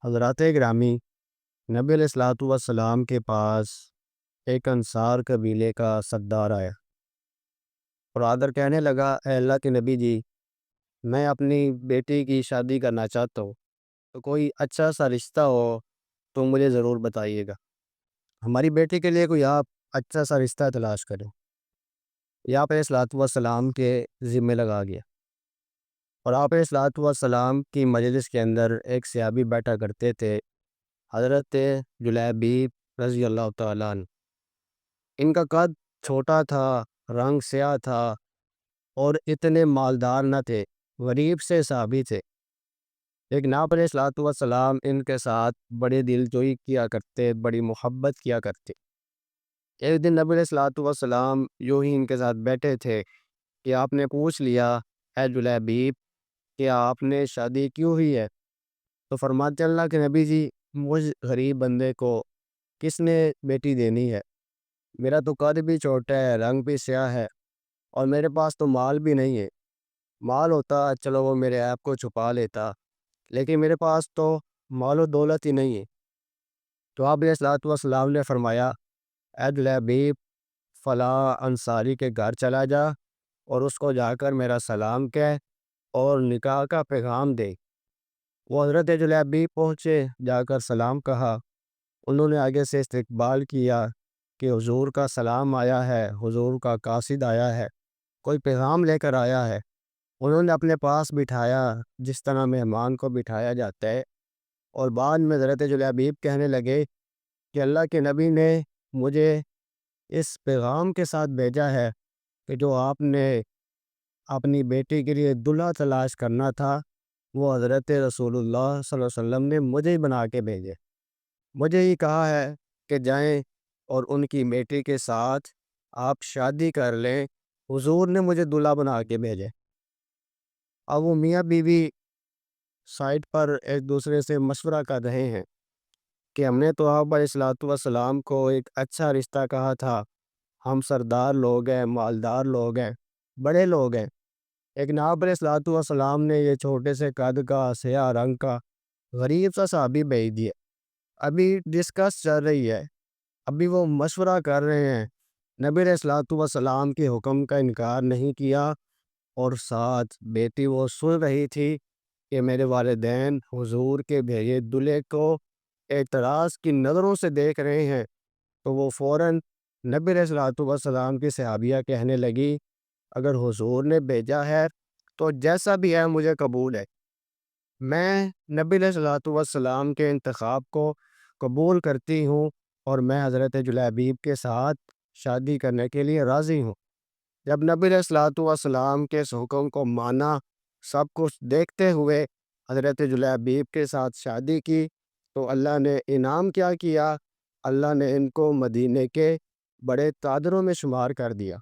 حضرات گرامی، نبی علیہ الصلوۃ والسلام کے پاس ایک انصار قبیلے کا سردار آیا اور آ کر کہنے لگا، اے اللہ کے نبی جی، میں اپنی بیٹی کی شادی کرنا چاہتا ہوں، تو کوئی اچھا سا رشتہ ہو تو مجھے ضرور بتائیے گا۔ ہماری بیٹی کے لیے کوئی آپ اچھا سا رشتہ تلاش کریں۔ یہ آپ علیہ الصلوۃ والسلام کے ذمے لگا گیا، اور آپ علیہ الصلوۃ والسلام کی مجلس کے اندر ایک صحابی بیٹھا کرتے تھے، حضرت جلیبیب رضی اللہ تعالیٰ عنہ۔ ان کا قد چھوٹا تھا، رنگ سیاہ تھا، اور اتنے مالدار نہ تھے، غریب سے صحابی تھے، لیکن آپ علیہ الصلوۃ والسلام ان کے ساتھ بڑے دل جوئی کیا کرتے، بڑی محبت کیا کرتے۔ ایک دن نبی علیہ الصلوۃ والسلام یوں ہی ان کے ساتھ بیٹھے تھے کہ آپ نے پوچھ لیا، اے جلیبیب، کیا آپ نے شادی کیوں ہوئی ہے؟ تو فرماتے، اللہ کے نبی جی، مجھ غریب بندے کو کس نے بیٹی دینی ہے؟ میرا تو قد بھی چھوٹا ہے، رنگ بھی سیاہ ہے، اور میرے پاس تو مال بھی نہیں ہے۔ مال ہوتا چلو وہ میرے عیب کو چھپا لیتا، لیکن میرے پاس تو مال و دولت ہی نہیں ہے۔ تو آپ علیہ الصلوۃ والسلام نے فرمایا، اے جلیبیب، فلاں انصاری کے گھر چلا جا اور اس کو جا کر میرا سلام کہہ اور نکاح کا پیغام دے۔ وہ حضرت جلیبیب پہنچے، جا کر سلام کہا، انہوں نے آگے سے استقبال کیا کہ حضور کا سلام آیا ہے، حضور کا قاصد آیا ہے، کوئی پیغام لے کر آیا ہے۔ انہوں نے اپنے پاس بٹھایا جس طرح مہمان کو بٹھایا جاتا ہے، اور بعد میں حضرت جلیبیب کہنے لگے کہ اللہ کے نبی نے مجھے اس پیغام کے ساتھ بھیجا ہے کہ جو آپ نے اپنی بیٹی کے لیے دلہا تلاش کرنا تھا، وہ حضرت رسول اللہ صلی اللہ علیہ وسلم نے مجھے ہی بنا کے بھیجے، مجھے ہی کہا ہے کہ جائیں اور ان کی بیٹی کے ساتھ آپ شادی کر لیں، حضور نے مجھے دلہا بنا کے بھیجے۔ اب وہ میاں بیوی سائٹ پر ایک دوسرے سے مشورہ کر رہے ہیں کہ ہم نے تو آپ علیہ الصلوۃ والسلام کو ایک اچھا رشتہ کہا تھا، ہم سردار لوگ ہیں، مالدار لوگ ہیں، بڑے لوگ ہیں، لیکن آپ علیہ الصلوۃ والسلام نے یہ چھوٹے سے قد کا، سیاہ رنگ کا، غریب سا صحابی بھیج دیا۔ ابھی ڈسکس چل رہی ہے، ابھی وہ مشورہ کر رہے ہیں، نبی علیہ الصلوۃ والسلام کے حکم کا انکار نہیں کیا، اور ساتھ بیٹی وہ سن رہی تھی کہ میرے والدین حضور کے بھیجے دلہے کو اعتراض کی نظروں سے دیکھ رہے ہیں۔ تو وہ فوراً نبی علیہ الصلوۃ والسلام کی صحابیہ کہنے لگی، اگر حضور نے بھیجا ہے تو جیسا بھی ہے مجھے قبول ہے، میں نبی علیہ الصلوۃ والسلام کے انتخاب کو قبول کرتی ہوں، اور میں حضرت جلیبیب کے ساتھ شادی کرنے کے لیے راضی ہوں۔ جب نبی علیہ الصلوۃ والسلام کے اس حکم کو مانا، سب کچھ دیکھتے ہوئے حضرت جلیبیب کے ساتھ شادی کی، تو اللہ نے انعام کیا کیا، اللہ نے ان کو مدینے کے بڑے قادروں میں شمار کر دیا۔